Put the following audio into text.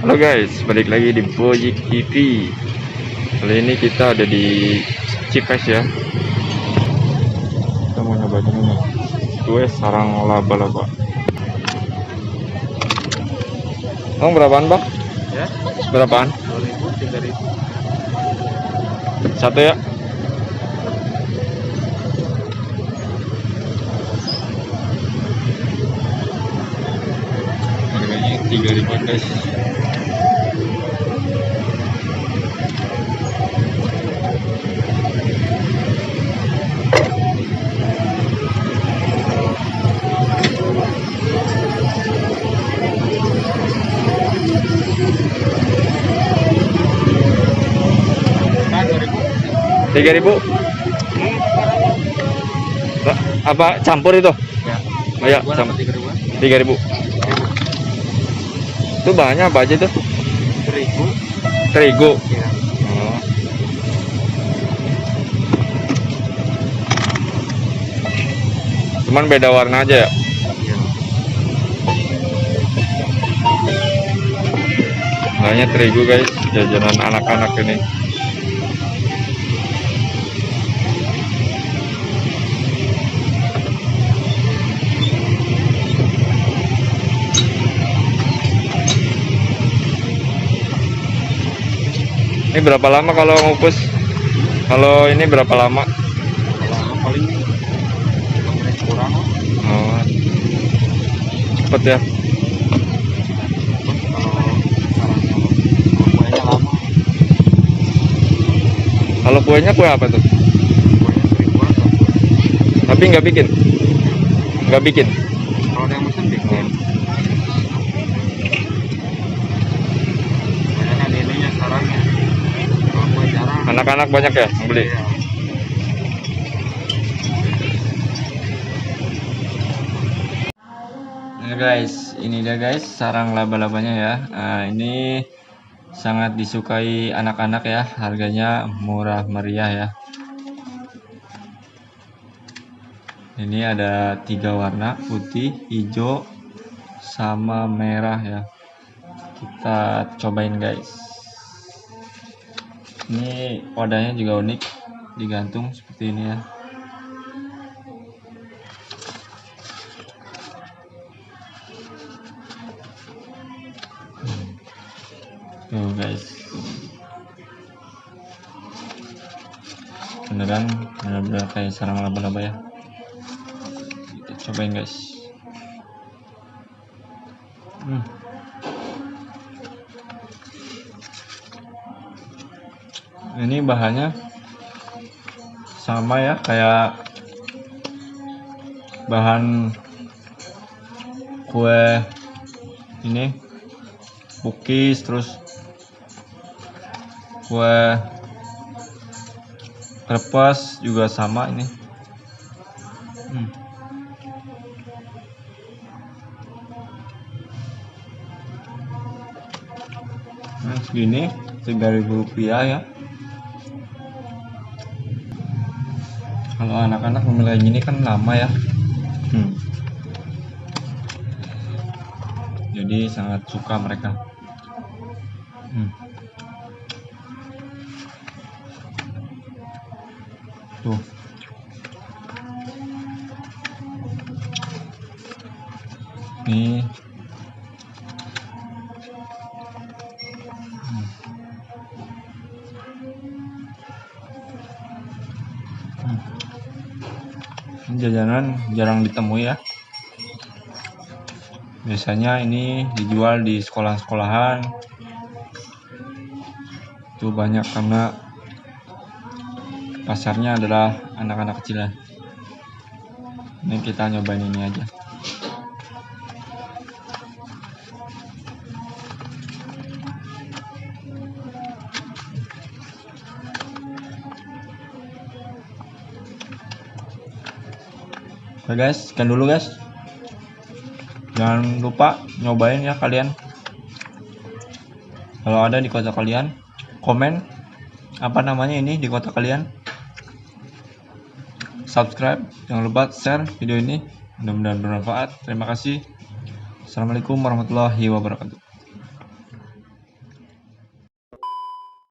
Halo guys, balik lagi di Bojik TV. Kali ini kita ada di Cipes ya. Kita mau nyobain ini, kue sarang laba-laba. Bang, berapaan bang? Ya, Berapaan? 2.000, 3.000. Satu ya. Harganya 3.000 guys. Nah, 2.000. 3.000. Apa campur itu? Ya. Oh ya, Gua dapat 3.000. 3.000. Itu bahannya apa aja tuh? 1.000. Terigu. Ya. Oh. Cuman beda warna aja ya. Iya. Bahannya terigu guys, jajanan anak-anak ini. Ini berapa lama kalau ngukus? Kalau ini berapa lama? Kalau paling 5 menit kurang. Oh, cepet ya. Terus kalau kuenya lama. Kalau kuenya kue apa tuh? Kuenya 1.000-an kan. Tapi nggak bikin? Nggak bikin? Kalau ada yang mesen bikin. Banyak kan ininya sarangnya. Kalau kue jarang. Anak-anak banyak ya yang beli? Iya. Nah guys, ini dia guys sarang laba-labanya ya. Nah, ini sangat disukai anak-anak ya. Harganya murah meriah ya. Ini ada 3 warna, putih, hijau, sama merah ya. Kita cobain guys. Ini wadahnya juga unik, digantung seperti ini ya. Tuh guys, beneran bener-bener kayak sarang laba-laba ya. Kita cobain guys. Ini bahannya sama ya kayak bahan kue ini, cookies, terus kue krepes juga sama ini. Nah, segini 3.000 rupiah ya. Kalau anak-anak memilih gini kan lama ya. Jadi sangat suka mereka. Tuh. Nih. Ini jajanan jarang ditemui ya. Biasanya ini dijual di sekolah-sekolahan. Itu banyak karena pasarnya adalah anak-anak kecil ya. Ini kita nyobain ini aja. Oke guys, sekian dulu guys. Jangan lupa nyobain ya kalian. Kalau ada di kota kalian, komen apa namanya ini di kota kalian. Subscribe, jangan lupa share video ini. Mudah-mudahan bermanfaat. Terima kasih. Assalamualaikum warahmatullahi wabarakatuh.